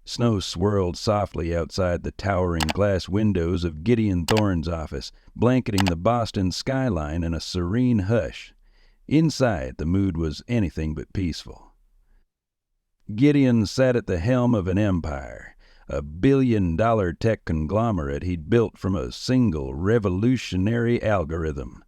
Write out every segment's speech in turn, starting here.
Snow swirled softly outside the towering glass windows of Gideon Thorne's office, blanketing the Boston skyline in a serene hush. Inside, the mood was anything but peaceful. Gideon sat at the helm of an empire, a billion-dollar tech conglomerate he'd built from a single revolutionary algorithm.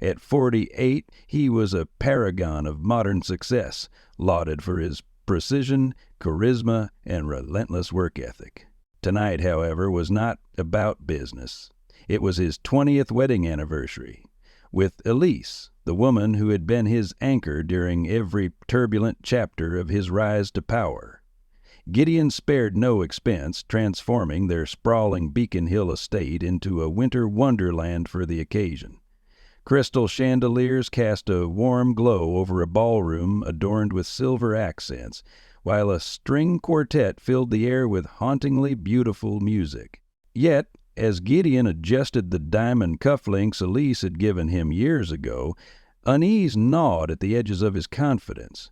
At 48, he was a paragon of modern success, lauded for his precision, charisma, and relentless work ethic. Tonight, however, was not about business. It was his 20th wedding anniversary, with Elise, the woman who had been his anchor during every turbulent chapter of his rise to power. Gideon spared no expense transforming their sprawling Beacon Hill estate into a winter wonderland for the occasion. Crystal chandeliers cast a warm glow over a ballroom adorned with silver accents, while a string quartet filled the air with hauntingly beautiful music. Yet, as Gideon adjusted the diamond cufflinks Elise had given him years ago, unease gnawed at the edges of his confidence.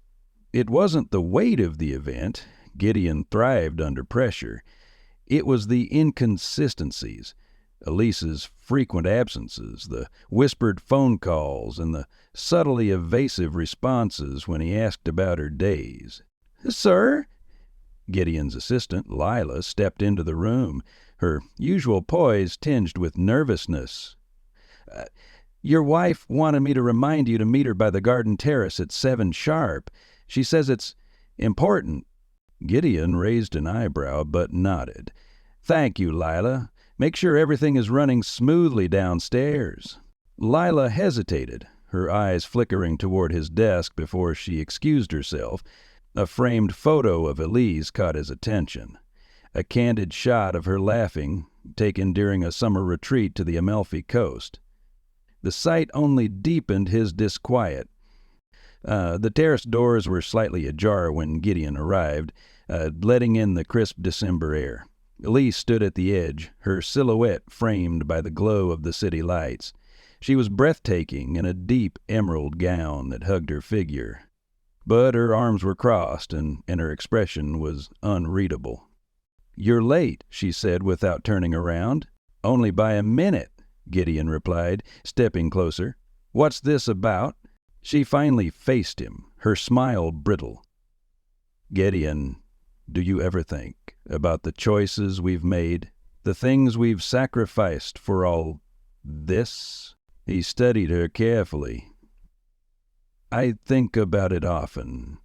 It wasn't the weight of the event. Gideon thrived under pressure. It was the inconsistencies. Elise's frequent absences, the whispered phone calls, and the subtly evasive responses when he asked about her days. "Sir?" Gideon's assistant, Lila, stepped into the room, her usual poise tinged with nervousness. Your wife wanted me to remind you to meet her by the garden terrace at 7 sharp. She says it's important." Gideon raised an eyebrow but nodded. "Thank you, Lila. Make sure everything is running smoothly downstairs." Lila hesitated, her eyes flickering toward his desk before she excused herself. A framed photo of Elise caught his attention. A candid shot of her laughing, taken during a summer retreat to the Amalfi Coast. The sight only deepened his disquiet. The terrace doors were slightly ajar when Gideon arrived, letting in the crisp December air. Elise stood at the edge, her silhouette framed by the glow of the city lights. She was breathtaking in a deep emerald gown that hugged her figure. But her arms were crossed, and her expression was unreadable. "You're late," she said without turning around. "Only by a minute," Gideon replied, stepping closer. "What's this about?" She finally faced him, her smile brittle. "Gideon, do you ever think about the choices we've made, the things we've sacrificed for all this?" He studied her carefully. "I think about it often."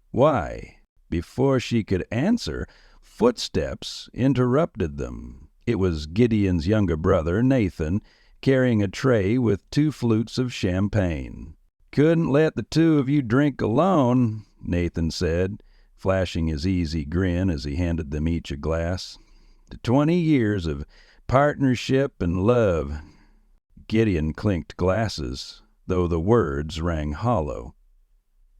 "Why?" Before she could answer, footsteps interrupted them. It was Gideon's younger brother, Nathan, carrying a tray with 2 flutes of champagne. "Couldn't let the 2 of you drink alone," Nathan said, flashing his easy grin as he handed them each a glass. 20 years of partnership and love." Gideon clinked glasses, though the words rang hollow.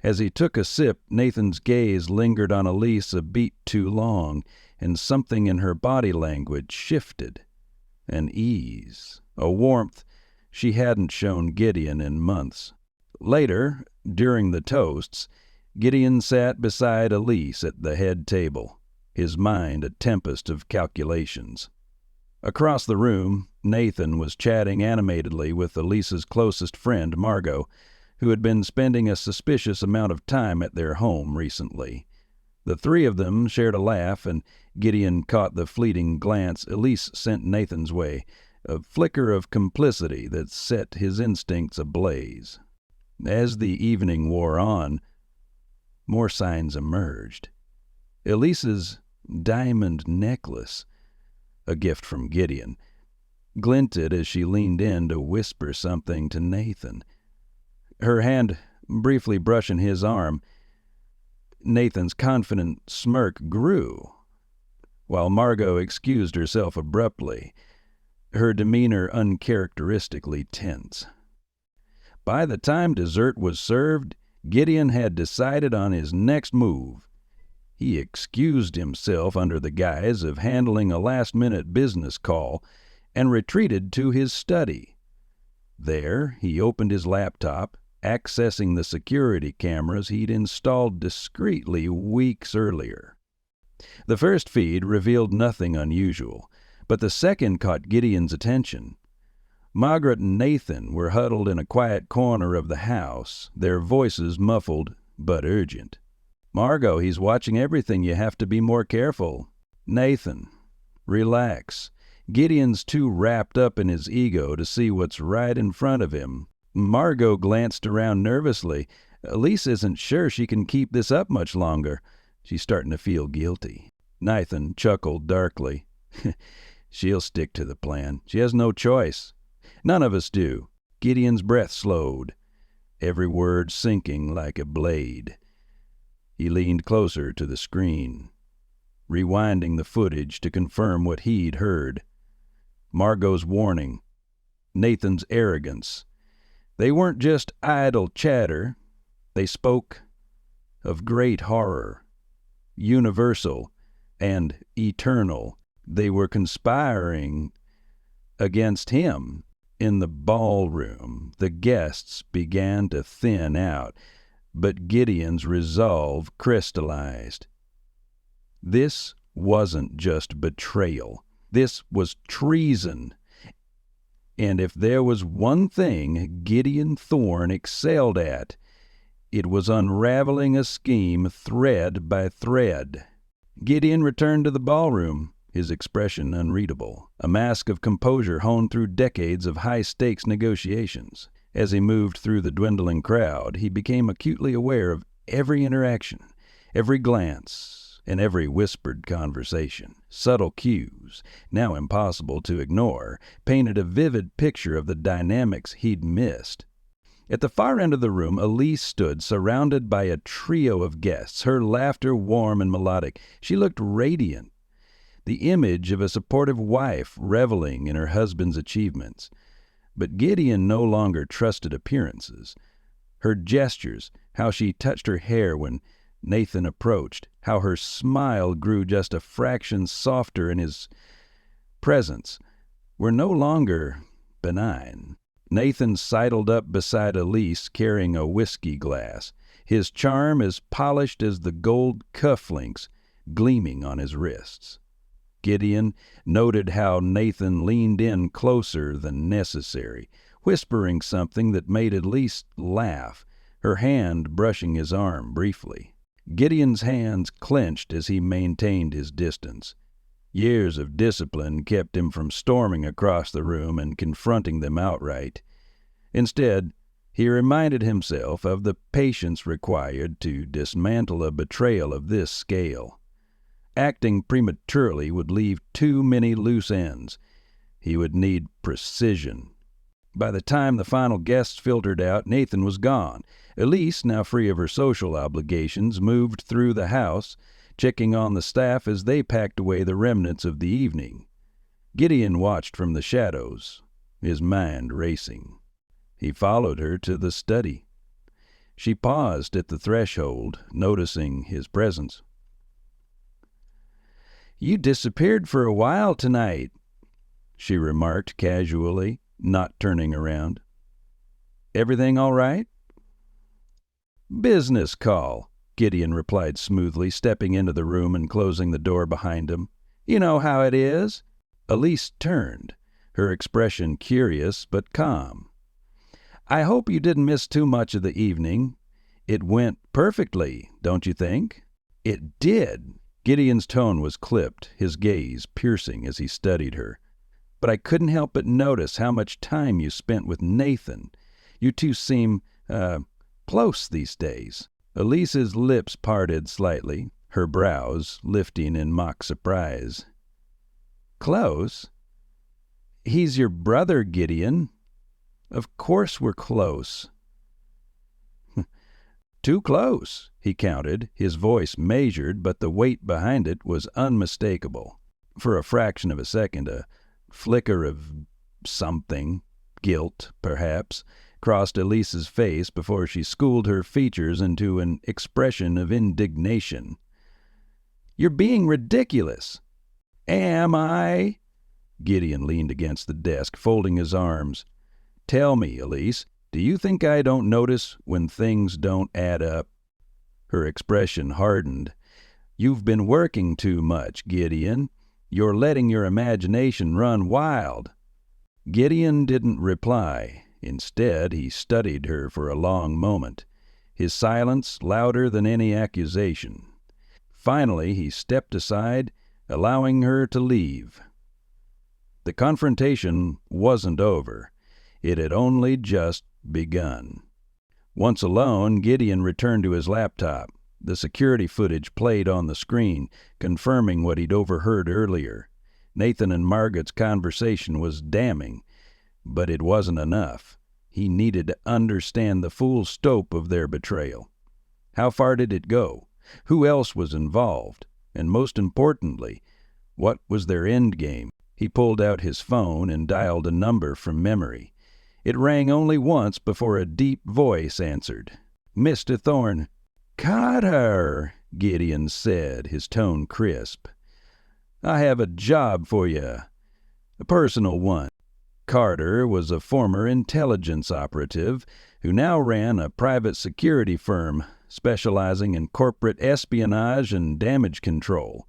As he took a sip, Nathan's gaze lingered on Elise a beat too long, and something in her body language shifted. An ease, a warmth she hadn't shown Gideon in months. Later, during the toasts, Gideon sat beside Elise at the head table, his mind a tempest of calculations. Across the room, Nathan was chatting animatedly with Elise's closest friend, Margot, who had been spending a suspicious amount of time at their home recently. The 3 of them shared a laugh, and Gideon caught the fleeting glance Elise sent Nathan's way, a flicker of complicity that set his instincts ablaze. As the evening wore on, more signs emerged. Elise's diamond necklace, a gift from Gideon, glinted as she leaned in to whisper something to Nathan. Her hand briefly brushing his arm, Nathan's confident smirk grew, while Margot excused herself abruptly, her demeanor uncharacteristically tense. By the time dessert was served, Gideon had decided on his next move. He excused himself under the guise of handling a last-minute business call and retreated to his study. There, he opened his laptop, accessing the security cameras he'd installed discreetly weeks earlier. The first feed revealed nothing unusual, but the second caught Gideon's attention. Margaret and Nathan were huddled in a quiet corner of the house, their voices muffled but urgent. "Margot, he's watching everything. You have to be more careful." "Nathan, relax. Gideon's too wrapped up in his ego to see what's right in front of him." Margot glanced around nervously. Elise isn't sure she can keep this up much longer. She's starting to feel guilty. Nathan chuckled darkly. "She'll stick to the plan. She has no choice. None of us do." Gideon's breath slowed, every word sinking like a blade. He leaned closer to the screen, rewinding the footage to confirm what he'd heard. Margot's warning, Nathan's arrogance. They weren't just idle chatter. They spoke of great horror, universal and eternal. They were conspiring against him. In the ballroom, the guests began to thin out, but Gideon's resolve crystallized. This wasn't just betrayal. This was treason. And if there was one thing Gideon Thorne excelled at, it was unraveling a scheme thread by thread. Gideon returned to the ballroom, his expression unreadable, a mask of composure honed through decades of high-stakes negotiations. As he moved through the dwindling crowd, he became acutely aware of every interaction, every glance, and every whispered conversation. Subtle cues, now impossible to ignore, painted a vivid picture of the dynamics he'd missed. At the far end of the room, Elise stood surrounded by a trio of guests, her laughter warm and melodic. She looked radiant, the image of a supportive wife reveling in her husband's achievements. But Gideon no longer trusted appearances. Her gestures, how she touched her hair when Nathan approached, how her smile grew just a fraction softer in his presence, were no longer benign. Nathan sidled up beside Elise carrying a whiskey glass, his charm as polished as the gold cufflinks gleaming on his wrists. Gideon noted how Nathan leaned in closer than necessary, whispering something that made Elise laugh, her hand brushing his arm briefly. Gideon's hands clenched as he maintained his distance. Years of discipline kept him from storming across the room and confronting them outright. Instead, he reminded himself of the patience required to dismantle a betrayal of this scale. Acting prematurely would leave too many loose ends. He would need precision. By the time the final guests filtered out, Nathan was gone. Elise, now free of her social obligations, moved through the house, checking on the staff as they packed away the remnants of the evening. Gideon watched from the shadows, his mind racing. He followed her to the study. She paused at the threshold, noticing his presence. "You disappeared for a while tonight," she remarked casually, not turning around. "Everything all right?" "Business call," Gideon replied smoothly, stepping into the room and closing the door behind him. "You know how it is." Elise turned, her expression curious but calm. "I hope you didn't miss too much of the evening. It went perfectly, don't you think?" "It did." Gideon's tone was clipped, his gaze piercing as he studied her. "But I couldn't help but notice how much time you spent with Nathan. You two seem, close these days." Elise's lips parted slightly, her brows lifting in mock surprise. "Close? He's your brother, Gideon. Of course we're close." "Too close," he counted, his voice measured, but the weight behind it was unmistakable. For a fraction of a second, a flicker of something, guilt, perhaps, crossed Elise's face before she schooled her features into an expression of indignation. "You're being ridiculous." "Am I?" Gideon leaned against the desk, folding his arms. "Tell me, Elise, do you think I don't notice when things don't add up?" Her expression hardened. "You've been working too much, Gideon. You're letting your imagination run wild." Gideon didn't reply. Instead, he studied her for a long moment, his silence louder than any accusation. Finally, he stepped aside, allowing her to leave. The confrontation wasn't over. It had only just begun. Once alone, Gideon returned to his laptop. The security footage played on the screen, confirming what he'd overheard earlier. Nathan and Margot's conversation was damning, but it wasn't enough. He needed to understand the full scope of their betrayal. How far did it go? Who else was involved? And most importantly, what was their end game? He pulled out his phone and dialed a number from memory. It rang only once before a deep voice answered. "Mr. Thorne." "Carter," Gideon said, his tone crisp. "I have a job for you. A personal one." Carter was a former intelligence operative who now ran a private security firm specializing in corporate espionage and damage control.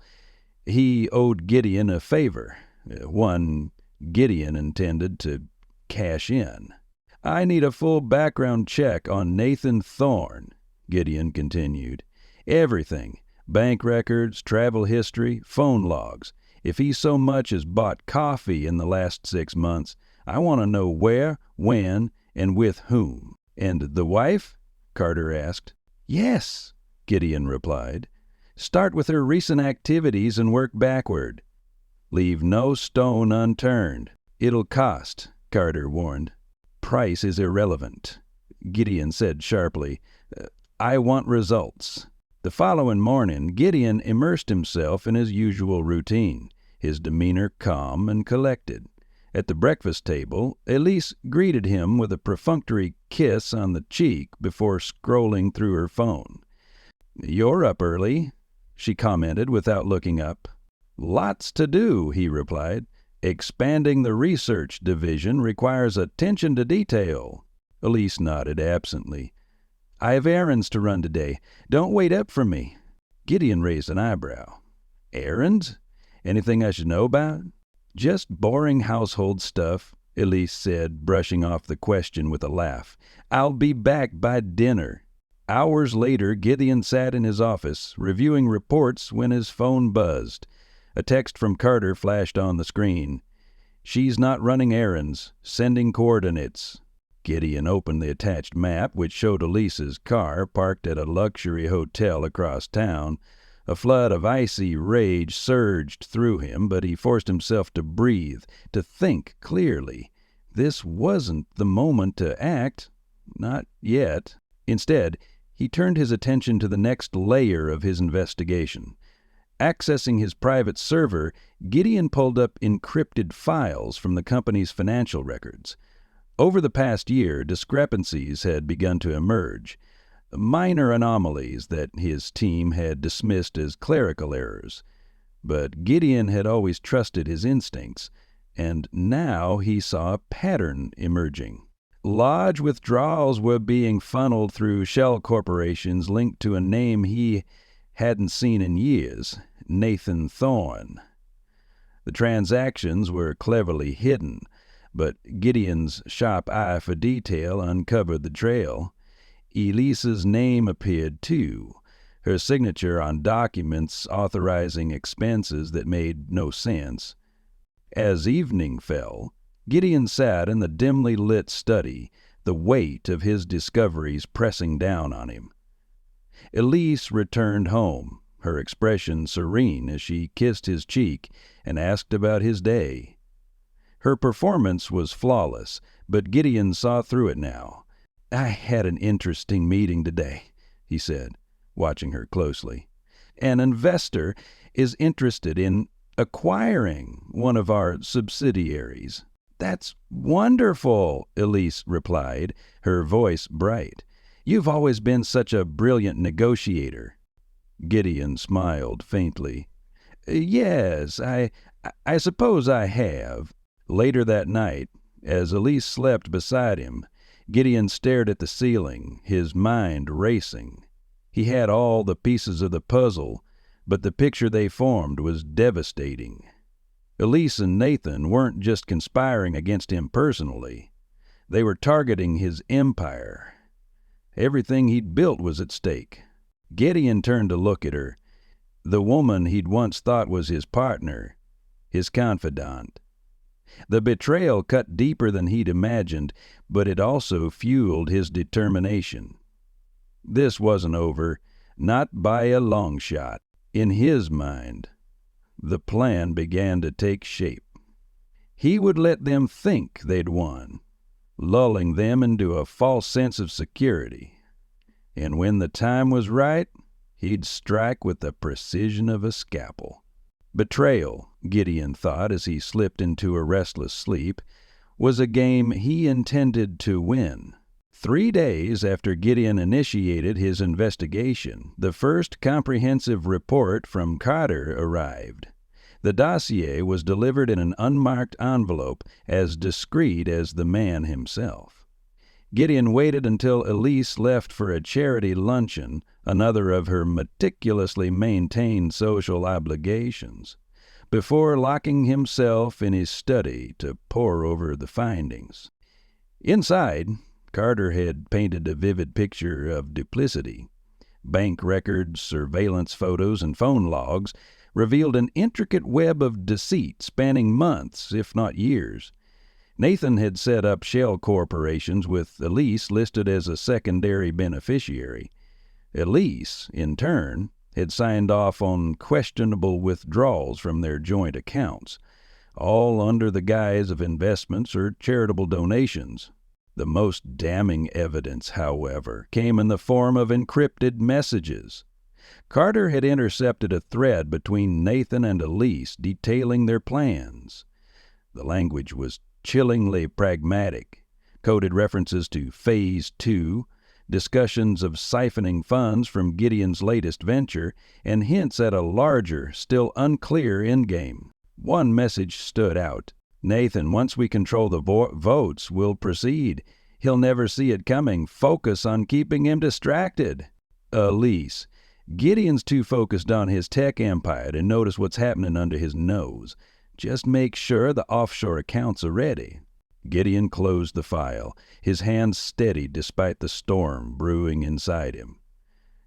He owed Gideon a favor, one Gideon intended to cash in. "I need a full background check on Nathan Thorne," Gideon continued. "Everything. Bank records, travel history, phone logs. If he so much as bought coffee in the last 6 months, I want to know where, when, and with whom." "And the wife?" Carter asked. "Yes," Gideon replied. "Start with her recent activities and work backward. Leave no stone unturned." "It'll cost," Carter warned. "Price is irrelevant," Gideon said sharply. "I want results." The following morning, Gideon immersed himself in his usual routine, his demeanor calm and collected. At the breakfast table, Elise greeted him with a perfunctory kiss on the cheek before scrolling through her phone. "You're up early," she commented without looking up. "Lots to do," he replied. "Expanding the research division requires attention to detail." Elise nodded absently. "I have errands to run today. Don't wait up for me." Gideon raised an eyebrow. "Errands? Anything I should know about?" "Just boring household stuff," Elise said, brushing off the question with a laugh. "I'll be back by dinner." Hours later, Gideon sat in his office, reviewing reports when his phone buzzed. A text from Carter flashed on the screen. "She's not running errands. Sending coordinates." Gideon opened the attached map, which showed Elise's car parked at a luxury hotel across town. A flood of icy rage surged through him, but he forced himself to breathe, to think clearly. This wasn't the moment to act. Not yet. Instead, he turned his attention to the next layer of his investigation. Accessing his private server, Gideon pulled up encrypted files from the company's financial records. Over the past year, discrepancies had begun to emerge. Minor anomalies that his team had dismissed as clerical errors. But Gideon had always trusted his instincts, and now he saw a pattern emerging. Large withdrawals were being funneled through shell corporations linked to a name he hadn't seen in years, Nathan Thorne. The transactions were cleverly hidden, but Gideon's sharp eye for detail uncovered the trail. Elise's name appeared too, her signature on documents authorizing expenses that made no sense. As evening fell, Gideon sat in the dimly lit study, the weight of his discoveries pressing down on him. Elise returned home, her expression serene as she kissed his cheek and asked about his day. Her performance was flawless, but Gideon saw through it now. "I had an interesting meeting today," he said, watching her closely. "An investor is interested in acquiring one of our subsidiaries." "That's wonderful," Elise replied, her voice bright. "You've always been such a brilliant negotiator." Gideon smiled faintly. "Yes, I suppose I have." Later that night, as Elise slept beside him, Gideon stared at the ceiling, his mind racing. He had all the pieces of the puzzle, but the picture they formed was devastating. Elise and Nathan weren't just conspiring against him personally. They were targeting his empire. Everything he'd built was at stake. Gideon turned to look at her, the woman he'd once thought was his partner, his confidant. The betrayal cut deeper than he'd imagined, but it also fueled his determination. This wasn't over, not by a long shot. In his mind, the plan began to take shape. He would let them think they'd won, lulling them into a false sense of security. And when the time was right, he'd strike with the precision of a scalpel. Betrayal, Gideon thought as he slipped into a restless sleep, was a game he intended to win. 3 days after Gideon initiated his investigation, the first comprehensive report from Carter arrived. The dossier was delivered in an unmarked envelope, as discreet as the man himself. Gideon waited until Elise left for a charity luncheon, another of her meticulously maintained social obligations, before locking himself in his study to pore over the findings. Inside, Carter had painted a vivid picture of duplicity. Bank records, surveillance photos, and phone logs revealed an intricate web of deceit spanning months, if not years. Nathan had set up shell corporations with Elise listed as a secondary beneficiary. Elise, in turn, had signed off on questionable withdrawals from their joint accounts, all under the guise of investments or charitable donations. The most damning evidence, however, came in the form of encrypted messages. Carter had intercepted a thread between Nathan and Elise detailing their plans. The language was chillingly pragmatic, coded references to Phase 2, discussions of siphoning funds from Gideon's latest venture, and hints at a larger, still unclear endgame. One message stood out. "Nathan, once we control the votes, we'll proceed. He'll never see it coming. Focus on keeping him distracted." Elise, "Gideon's too focused on his tech empire to notice what's happening under his nose. Just make sure the offshore accounts are ready." Gideon closed the file, his hands steady despite the storm brewing inside him.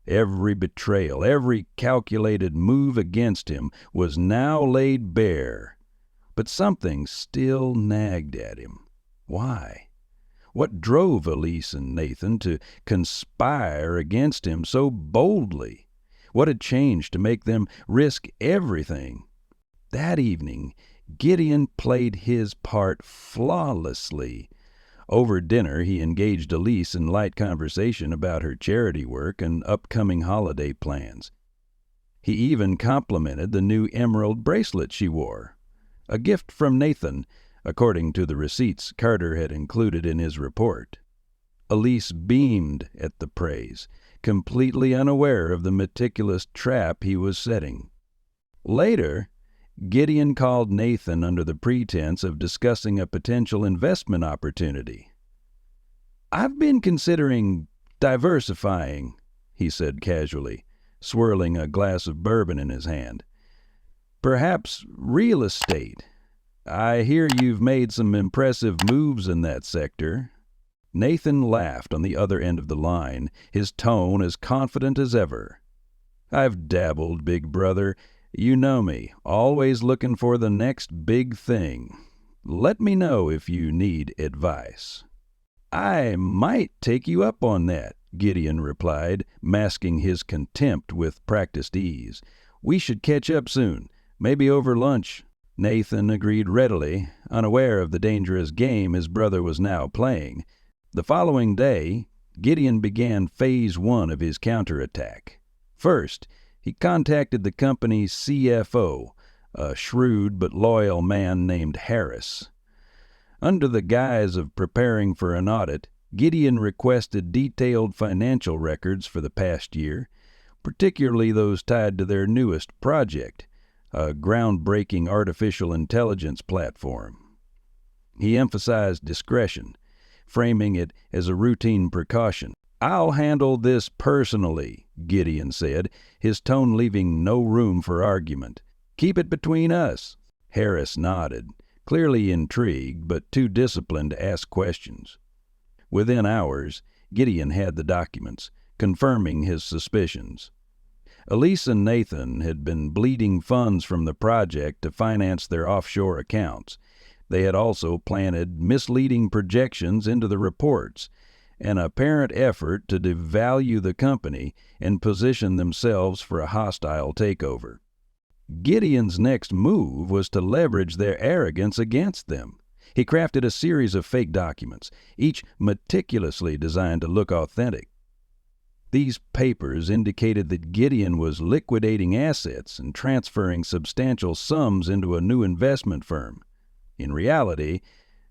Every betrayal, every calculated move against him was now laid bare. But something still nagged at him. Why? What drove Elise and Nathan to conspire against him so boldly? What had changed to make them risk everything? That evening, Gideon played his part flawlessly. Over dinner, he engaged Elise in light conversation about her charity work and upcoming holiday plans. He even complimented the new emerald bracelet she wore, a gift from Nathan, according to the receipts Carter had included in his report. Elise beamed at the praise, completely unaware of the meticulous trap he was setting. Later, Gideon called Nathan under the pretense of discussing a potential investment opportunity. "I've been considering diversifying," he said casually, swirling a glass of bourbon in his hand. "Perhaps real estate. I hear you've made some impressive moves in that sector." Nathan laughed on the other end of the line, his tone as confident as ever. "I've dabbled, big brother. You know me, always looking for the next big thing. Let me know if you need advice." "I might take you up on that," Gideon replied, masking his contempt with practiced ease. "We should catch up soon, maybe over lunch." Nathan agreed readily, unaware of the dangerous game his brother was now playing. The following day, Gideon began Phase 1 of his counterattack. First, he contacted the company's CFO, a shrewd but loyal man named Harris. Under the guise of preparing for an audit, Gideon requested detailed financial records for the past year, particularly those tied to their newest project, a groundbreaking artificial intelligence platform. He emphasized discretion, framing it as a routine precaution. "I'll handle this personally," Gideon said, his tone leaving no room for argument. "Keep it between us." Harris nodded, clearly intrigued but too disciplined to ask questions. Within hours, Gideon had the documents, confirming his suspicions. Elise and Nathan had been bleeding funds from the project to finance their offshore accounts. They had also planted misleading projections into the reports, an apparent effort to devalue the company and position themselves for a hostile takeover. Gideon's next move was to leverage their arrogance against them. He crafted a series of fake documents, each meticulously designed to look authentic. These papers indicated that Gideon was liquidating assets and transferring substantial sums into a new investment firm. In reality,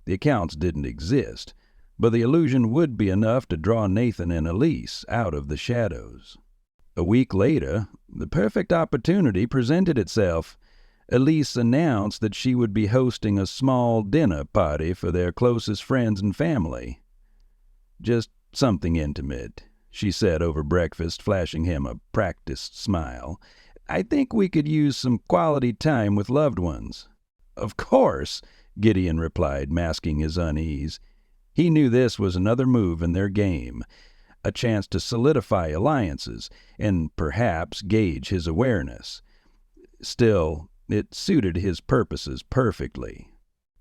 the accounts didn't exist, but the illusion would be enough to draw Nathan and Elise out of the shadows. A week later, the perfect opportunity presented itself. Elise announced that she would be hosting a small dinner party for their closest friends and family. "Just something intimate," she said over breakfast, flashing him a practiced smile. "I think we could use some quality time with loved ones." "Of course," Gideon replied, masking his unease. He knew this was another move in their game, a chance to solidify alliances and perhaps gauge his awareness. Still, it suited his purposes perfectly.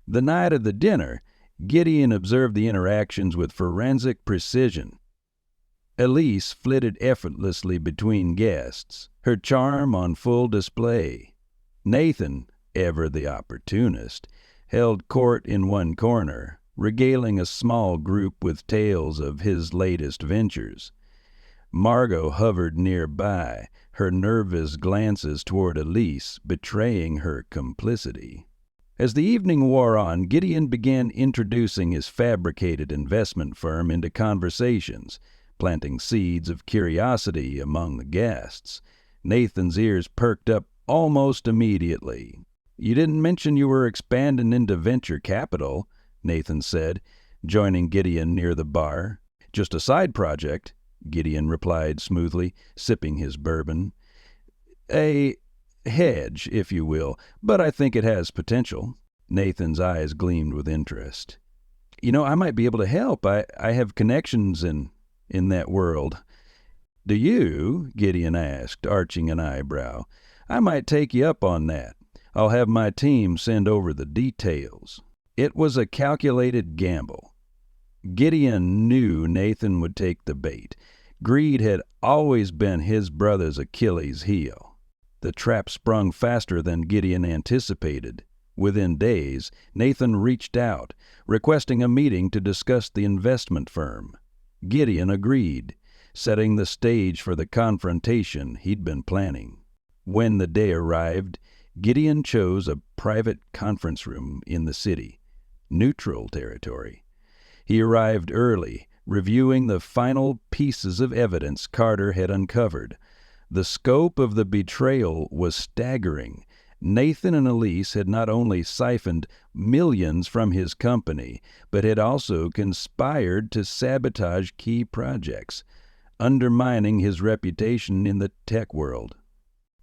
The night of the dinner, Gideon observed the interactions with forensic precision. Elise flitted effortlessly between guests, her charm on full display. Nathan, ever the opportunist, held court in one corner, regaling a small group with tales of his latest ventures. Margot hovered nearby, her nervous glances toward Elise betraying her complicity. As the evening wore on, Gideon began introducing his fabricated investment firm into conversations, planting seeds of curiosity among the guests. Nathan's ears perked up almost immediately. "You didn't mention you were expanding into venture capital," Nathan said, joining Gideon near the bar. "Just a side project," Gideon replied smoothly, sipping his bourbon. "A hedge, if you will, but I think it has potential." Nathan's eyes gleamed with interest. I might be able to help. I have connections in that world." "Do you?" Gideon asked, arching an eyebrow. "I might take you up on that. I'll have my team send over the details." It was a calculated gamble. Gideon knew Nathan would take the bait. Greed had always been his brother's Achilles heel. The trap sprung faster than Gideon anticipated. Within days, Nathan reached out, requesting a meeting to discuss the investment firm. Gideon agreed, setting the stage for the confrontation he'd been planning. When the day arrived, Gideon chose a private conference room in the city, neutral territory. He arrived early, reviewing the final pieces of evidence Carter had uncovered. The scope of the betrayal was staggering. Nathan and Elise had not only siphoned millions from his company, but had also conspired to sabotage key projects, undermining his reputation in the tech world.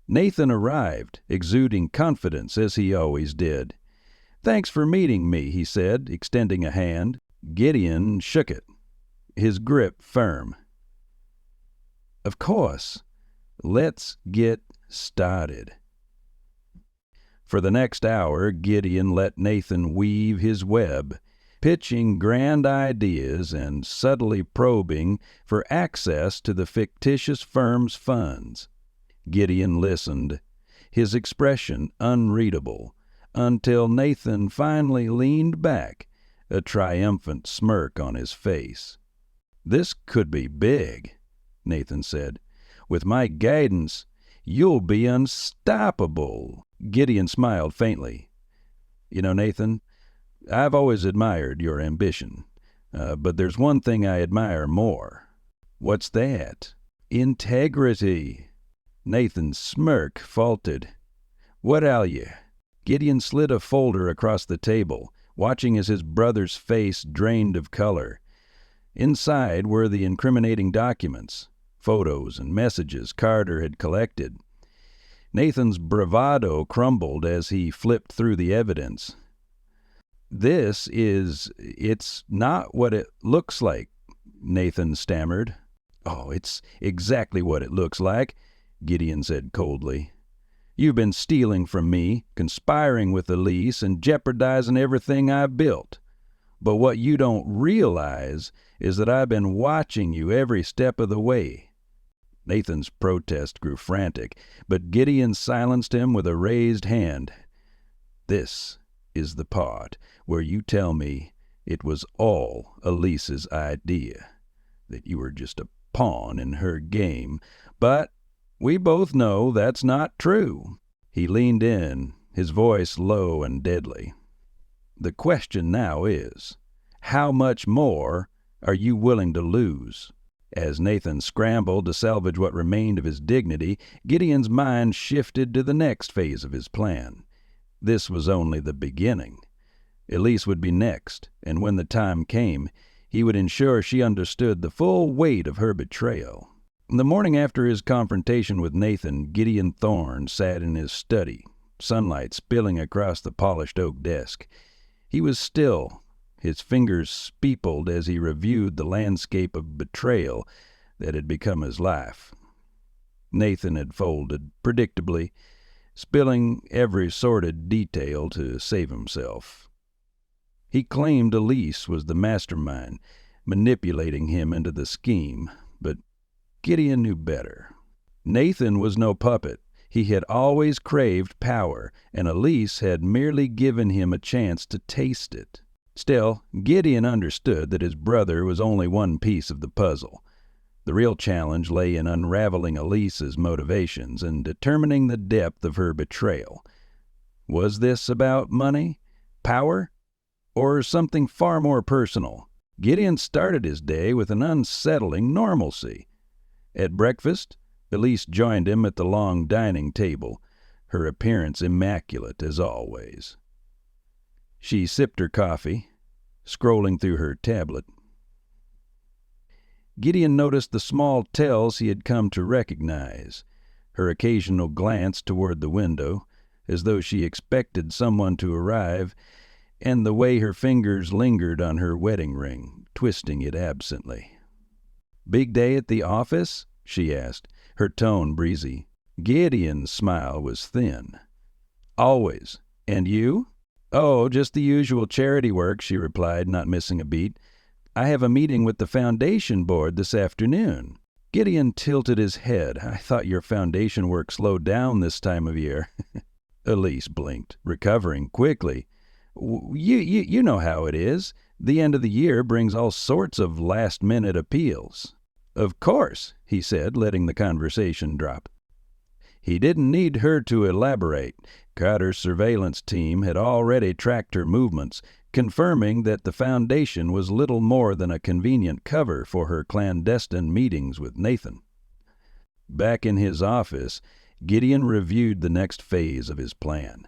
Nathan arrived, exuding confidence as he always did. "Thanks for meeting me," he said, extending a hand. Gideon shook it, his grip firm. "Of course. Let's get started." For the next hour, Gideon let Nathan weave his web, pitching grand ideas and subtly probing for access to the fictitious firm's funds. Gideon listened, his expression unreadable, until Nathan finally leaned back, a triumphant smirk on his face. "This could be big," Nathan said. "With my guidance, you'll be unstoppable." Gideon smiled faintly. Nathan, I've always admired your ambition, but there's one thing I admire more." "What's that?" "Integrity." Nathan's smirk faltered. "What are you?" Gideon slid a folder across the table, watching as his brother's face drained of color. Inside were the incriminating documents, photos and messages Carter had collected. Nathan's bravado crumbled as he flipped through the evidence. It's not what it looks like, Nathan stammered. Oh, it's exactly what it looks like, Gideon said coldly. You've been stealing from me, conspiring with Elise, and jeopardizing everything I've built. But what you don't realize is that I've been watching you every step of the way. Nathan's protest grew frantic, but Gideon silenced him with a raised hand. This is the part where you tell me it was all Elise's idea, that you were just a pawn in her game, but we both know that's not true. He leaned in, his voice low and deadly. The question now is, how much more are you willing to lose? As Nathan scrambled to salvage what remained of his dignity, Gideon's mind shifted to the next phase of his plan. This was only the beginning. Elise would be next, and when the time came, he would ensure she understood the full weight of her betrayal. The morning after his confrontation with Nathan, Gideon Thorne sat in his study, sunlight spilling across the polished oak desk. He was still, his fingers steepled as he reviewed the landscape of betrayal that had become his life. Nathan had folded, predictably, spilling every sordid detail to save himself. He claimed Elise was the mastermind, manipulating him into the scheme, but Gideon knew better. Nathan was no puppet. He had always craved power, and Elise had merely given him a chance to taste it. Still, Gideon understood that his brother was only one piece of the puzzle. The real challenge lay in unraveling Elise's motivations and determining the depth of her betrayal. Was this about money, power, or something far more personal? Gideon started his day with an unsettling normalcy. At breakfast, Elise joined him at the long dining table, her appearance immaculate as always. She sipped her coffee, scrolling through her tablet. Gideon noticed the small tells he had come to recognize, her occasional glance toward the window, as though she expected someone to arrive, and the way her fingers lingered on her wedding ring, twisting it absently. "Big day at the office?" she asked, her tone breezy. Gideon's smile was thin. "Always. And you?" "Oh, just the usual charity work," she replied, not missing a beat. "I have a meeting with the foundation board this afternoon." Gideon tilted his head. "I thought your foundation work slowed down this time of year." Elise blinked, recovering quickly. You know how it is. The end of the year brings all sorts of last-minute appeals." "Of course," he said, letting the conversation drop. He didn't need her to elaborate. Carter's surveillance team had already tracked her movements, confirming that the foundation was little more than a convenient cover for her clandestine meetings with Nathan. Back in his office, Gideon reviewed the next phase of his plan.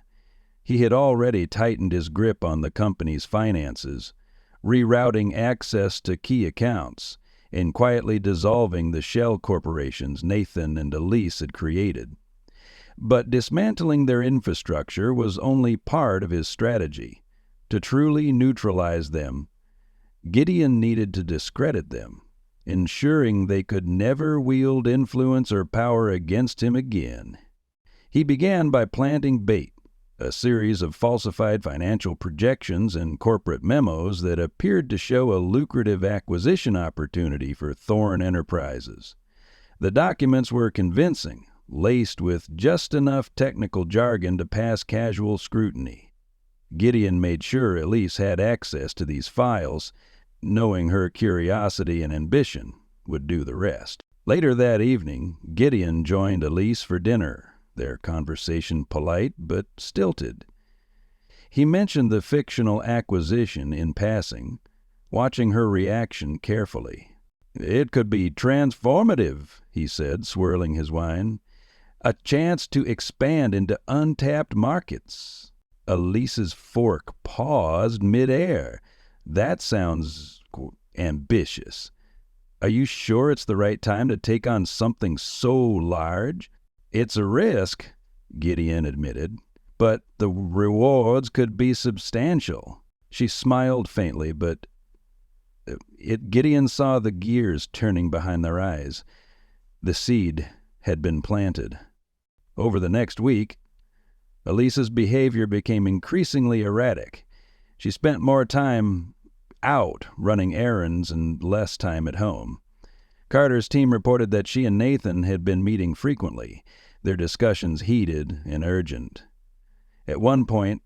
He had already tightened his grip on the company's finances, rerouting access to key accounts, and quietly dissolving the shell corporations Nathan and Elise had created. But dismantling their infrastructure was only part of his strategy. To truly neutralize them, Gideon needed to discredit them, ensuring they could never wield influence or power against him again. He began by planting bait, a series of falsified financial projections and corporate memos that appeared to show a lucrative acquisition opportunity for Thorne Enterprises. The documents were convincing, laced with just enough technical jargon to pass casual scrutiny. Gideon made sure Elise had access to these files, knowing her curiosity and ambition would do the rest. Later that evening, Gideon joined Elise for dinner, their conversation polite but stilted. He mentioned the fictional acquisition in passing, watching her reaction carefully. "It could be transformative," he said, swirling his wine. "A chance to expand into untapped markets." Elise's fork paused midair. "That sounds ambitious. Are you sure it's the right time to take on something so large? It's a risk, Gideon admitted, but the rewards could be substantial. She smiled faintly, but Gideon saw the gears turning behind their eyes. The seed had been planted. Over the next week, Elisa's behavior became increasingly erratic. She spent more time out running errands and less time at home. Carter's team reported that she and Nathan had been meeting frequently, their discussions heated and urgent. At one point,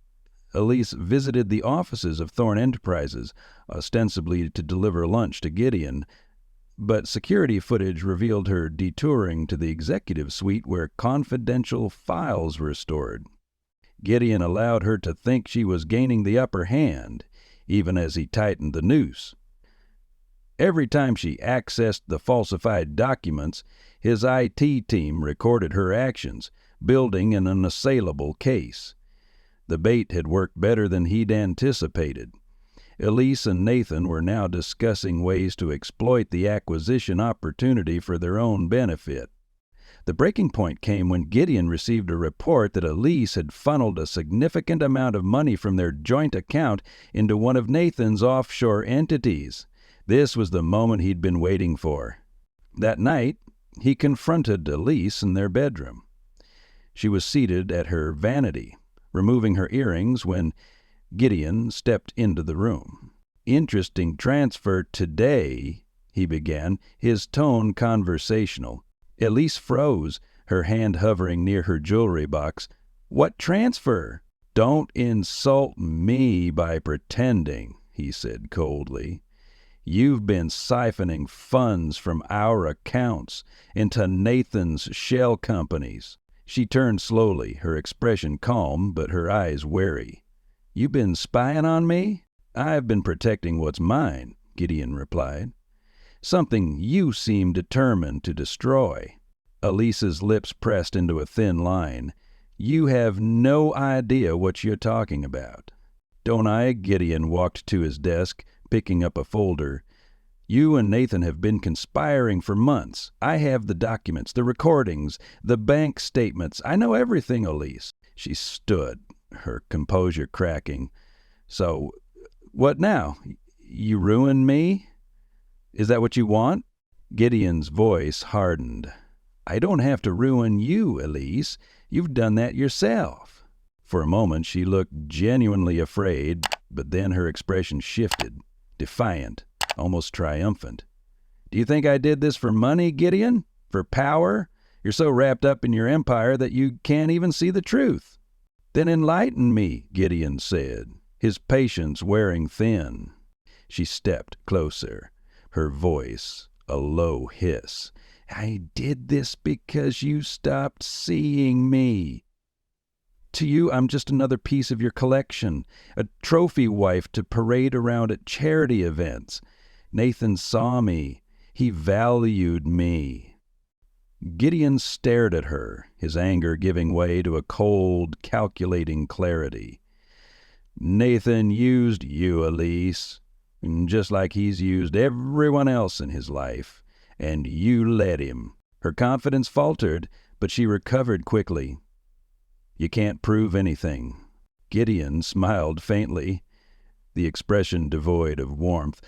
Elise visited the offices of Thorne Enterprises, ostensibly to deliver lunch to Gideon, but security footage revealed her detouring to the executive suite where confidential files were stored. Gideon allowed her to think she was gaining the upper hand, even as he tightened the noose. Every time she accessed the falsified documents, his IT team recorded her actions, building an unassailable case. The bait had worked better than he'd anticipated. Elise and Nathan were now discussing ways to exploit the acquisition opportunity for their own benefit. The breaking point came when Gideon received a report that Elise had funneled a significant amount of money from their joint account into one of Nathan's offshore entities. This was the moment he'd been waiting for. That night, he confronted Elise in their bedroom. She was seated at her vanity, removing her earrings when Gideon stepped into the room. "Interesting transfer today," he began, his tone conversational. Elise froze, her hand hovering near her jewelry box. "What transfer?" "Don't insult me by pretending," he said coldly. "You've been siphoning funds from our accounts into Nathan's shell companies." She turned slowly, her expression calm, but her eyes wary. "You been spying on me?" "I've been protecting what's mine," Gideon replied. "Something you seem determined to destroy." Elisa's lips pressed into a thin line. "You have no idea what you're talking about." "Don't I?" Gideon walked to his desk, picking up a folder. "You and Nathan have been conspiring for months. I have the documents, the recordings, the bank statements. I know everything, Elise." She stood, her composure cracking. "So, what now? You ruin me? Is that what you want?" Gideon's voice hardened. "I don't have to ruin you, Elise. You've done that yourself." For a moment she looked genuinely afraid, but then her expression shifted, defiant, almost triumphant. "Do you think I did this for money, Gideon? For power? You're so wrapped up in your empire that you can't even see the truth." "Then enlighten me," Gideon said, his patience wearing thin. She stepped closer, her voice a low hiss. "I did this because you stopped seeing me. To you, I'm just another piece of your collection, a trophy wife to parade around at charity events. Nathan saw me. He valued me." Gideon stared at her, his anger giving way to a cold, calculating clarity. "Nathan used you, Elise, just like he's used everyone else in his life, and you let him." Her confidence faltered, but she recovered quickly. "You can't prove anything." Gideon smiled faintly, the expression devoid of warmth.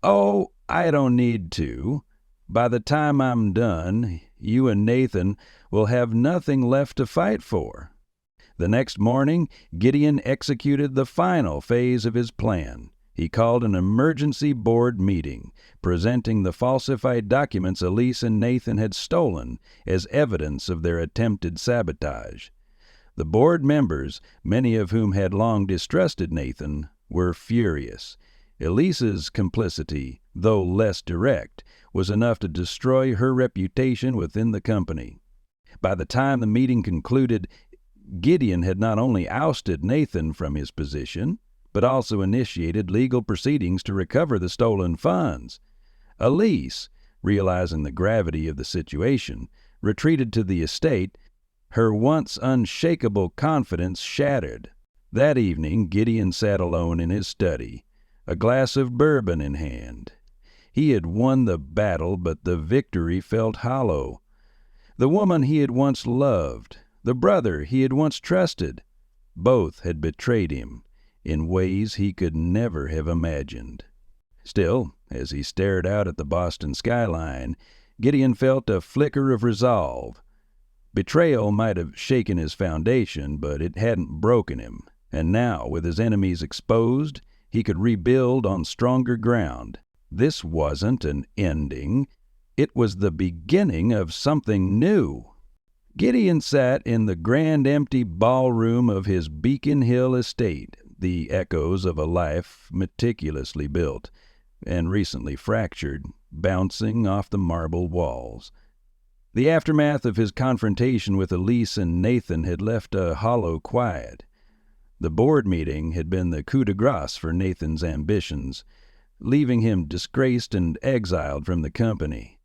"Oh, I don't need to. By the time I'm done, you and Nathan will have nothing left to fight for." The next morning, Gideon executed the final phase of his plan. He called an emergency board meeting, presenting the falsified documents Elise and Nathan had stolen as evidence of their attempted sabotage. The board members, many of whom had long distrusted Nathan, were furious. Elise's complicity, though less direct, was enough to destroy her reputation within the company. By the time the meeting concluded, Gideon had not only ousted Nathan from his position, but also initiated legal proceedings to recover the stolen funds. Elise, realizing the gravity of the situation, retreated to the estate, her once unshakable confidence shattered. That evening, Gideon sat alone in his study, a glass of bourbon in hand. He had won the battle, but the victory felt hollow. The woman he had once loved, the brother he had once trusted, both had betrayed him in ways he could never have imagined. Still, as he stared out at the Boston skyline, Gideon felt a flicker of resolve. Betrayal might have shaken his foundation, but it hadn't broken him, and now, with his enemies exposed, he could rebuild on stronger ground. This wasn't an ending. It was the beginning of something new. Gideon sat in the grand empty ballroom of his Beacon Hill estate, the echoes of a life meticulously built and recently fractured, bouncing off the marble walls. The aftermath of his confrontation with Elise and Nathan had left a hollow quiet. The board meeting had been the coup de grace for Nathan's ambitions, leaving him disgraced and exiled from the company.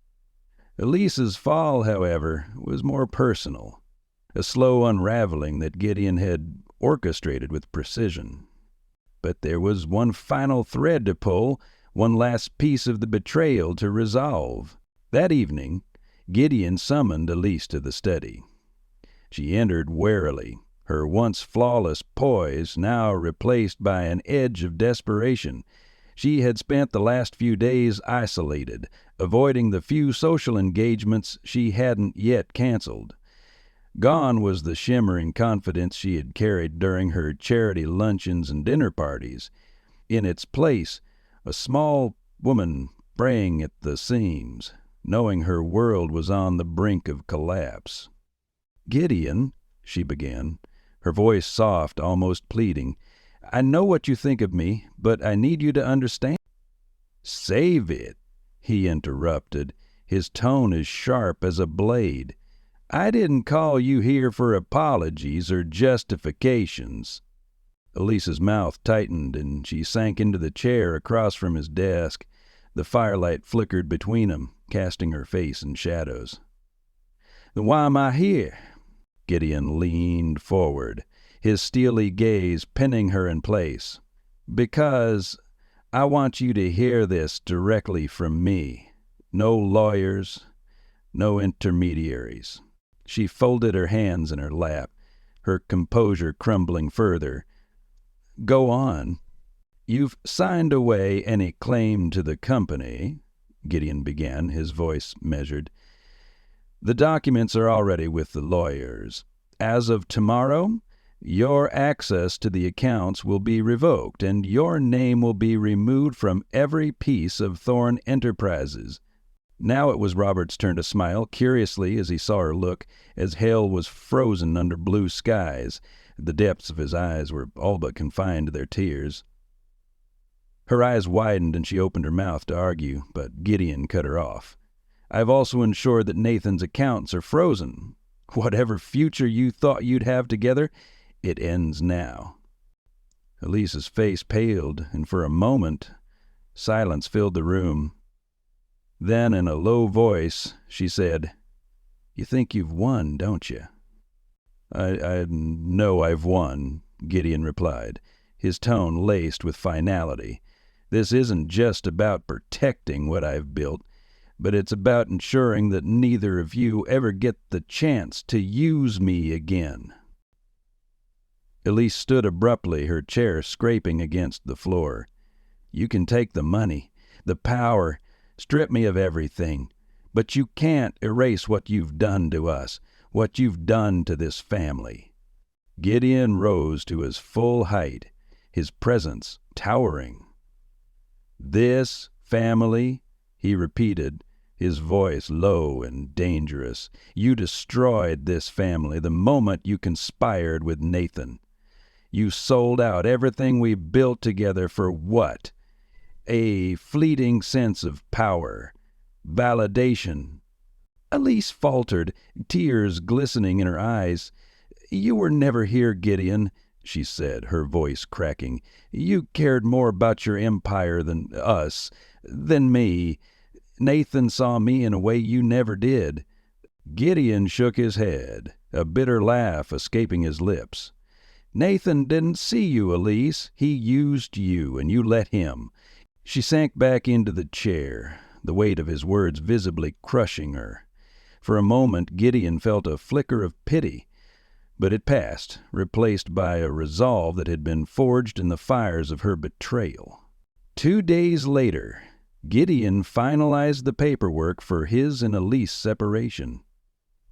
Elise's fall, however, was more personal, a slow unraveling that Gideon had orchestrated with precision. But there was one final thread to pull, one last piece of the betrayal to resolve. That evening, Gideon summoned Elise to the study. She entered warily, her once flawless poise now replaced by an edge of desperation. She had spent the last few days isolated, avoiding the few social engagements she hadn't yet canceled. Gone was the shimmering confidence she had carried during her charity luncheons and dinner parties. In its place, a small woman fraying at the seams, knowing her world was on the brink of collapse. "Gideon," she began, her voice soft, almost pleading, "I know what you think of me, but I need you to understand." "Save it," he interrupted, his tone as sharp as a blade. "I didn't call you here for apologies or justifications." Elise's mouth tightened, and she sank into the chair across from his desk. The firelight flickered between them, casting her face in shadows. "Then why am I here?" Gideon leaned forward, his steely gaze pinning her in place. "Because I want you to hear this directly from me. No lawyers, no intermediaries." She folded her hands in her lap, her composure crumbling further. "Go on." "You've signed away any claim to the company," Gideon began, his voice measured. "The documents are already with the lawyers. As of tomorrow, your access to the accounts will be revoked, and your name will be removed from every piece of Thorne Enterprises." Now it was Robert's turn to smile curiously as he saw her look, as hell was frozen under blue skies. The depths of his eyes were all but confined to their tears. Her eyes widened and she opened her mouth to argue, but Gideon cut her off. "I've also ensured that Nathan's accounts are frozen. Whatever future you thought you'd have together, it ends now." Elise's face paled, and for a moment, silence filled the room. Then, in a low voice, she said, "You think you've won, don't you?" I know I've won," Gideon replied, his tone laced with finality. "This isn't just about protecting what I've built, but it's about ensuring that neither of you ever get the chance to use me again." Elise stood abruptly, her chair scraping against the floor. "You can take the money, the power, strip me of everything, but you can't erase what you've done to us, what you've done to this family." Gideon rose to his full height, his presence towering. "This family," he repeated, his voice low and dangerous. "You destroyed this family the moment you conspired with Nathan. You sold out everything we built together for what? A fleeting sense of power, validation." Elise faltered, tears glistening in her eyes. "You were never here, Gideon," she said, her voice cracking. "You cared more about your empire than us, than me. Nathan saw me in a way you never did." Gideon shook his head, a bitter laugh escaping his lips. "Nathan didn't see you, Elise. He used you, and you let him." She sank back into the chair, the weight of his words visibly crushing her. For a moment, Gideon felt a flicker of pity, but it passed, replaced by a resolve that had been forged in the fires of her betrayal. 2 days later, Gideon finalized the paperwork for his and Elise separation.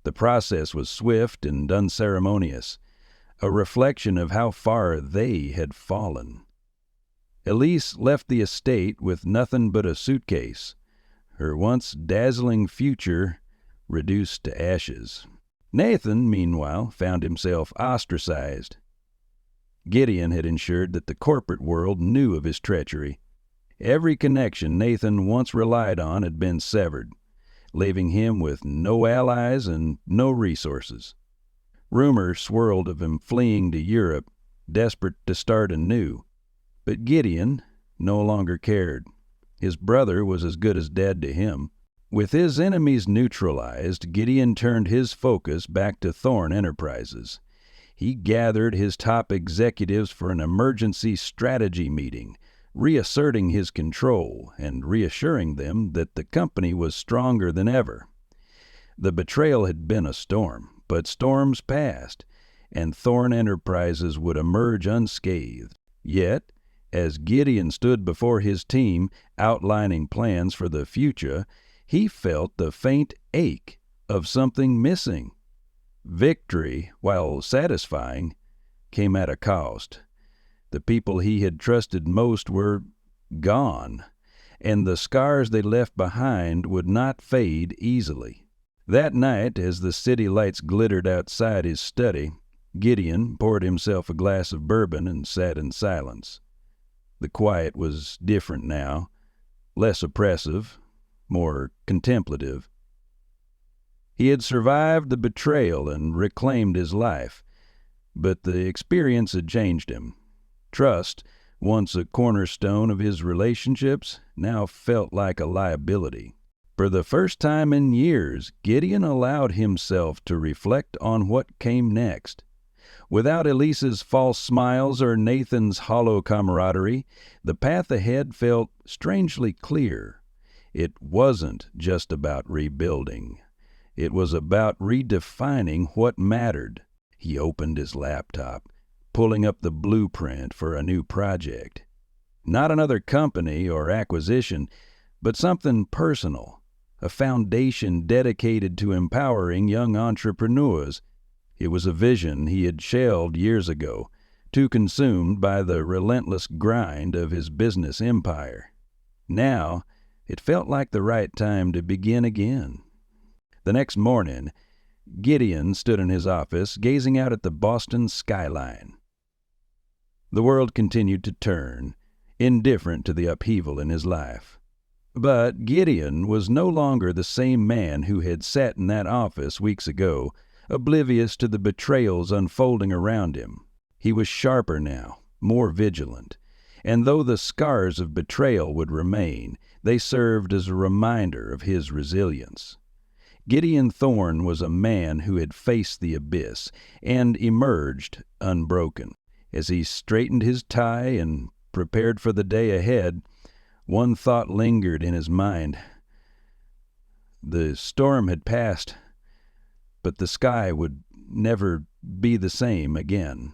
The process was swift and unceremonious, a reflection of how far they had fallen. Elise left the estate with nothing but a suitcase, her once dazzling future reduced to ashes. Nathan, meanwhile, found himself ostracized. Gideon had ensured that the corporate world knew of his treachery. Every connection Nathan once relied on had been severed, leaving him with no allies and no resources. Rumors swirled of him fleeing to Europe, desperate to start anew. But Gideon no longer cared. His brother was as good as dead to him. With his enemies neutralized, Gideon turned his focus back to Thorn Enterprises. He gathered his top executives for an emergency strategy meeting, reasserting his control and reassuring them that the company was stronger than ever. The betrayal had been a storm, but storms passed, and Thorn Enterprises would emerge unscathed. Yet, as Gideon stood before his team, outlining plans for the future, he felt the faint ache of something missing. Victory, while satisfying, came at a cost. The people he had trusted most were gone, and the scars they left behind would not fade easily. That night, as the city lights glittered outside his study, Gideon poured himself a glass of bourbon and sat in silence. The quiet was different now, less oppressive, more contemplative. He had survived the betrayal and reclaimed his life, but the experience had changed him. Trust, once a cornerstone of his relationships, now felt like a liability. For the first time in years, Gideon allowed himself to reflect on what came next. Without Elise's false smiles or Nathan's hollow camaraderie, the path ahead felt strangely clear. It wasn't just about rebuilding. It was about redefining what mattered. He opened his laptop, pulling up the blueprint for a new project. Not another company or acquisition, but something personal, a foundation dedicated to empowering young entrepreneurs. It was a vision he had shelved years ago, too consumed by the relentless grind of his business empire. Now, it felt like the right time to begin again. The next morning, Gideon stood in his office, gazing out at the Boston skyline. The world continued to turn, indifferent to the upheaval in his life. But Gideon was no longer the same man who had sat in that office weeks ago, oblivious to the betrayals unfolding around him. He was sharper now, more vigilant, and though the scars of betrayal would remain, they served as a reminder of his resilience. Gideon Thorn was a man who had faced the abyss and emerged unbroken. As he straightened his tie and prepared for the day ahead, one thought lingered in his mind. The storm had passed, but the sky would never be the same again.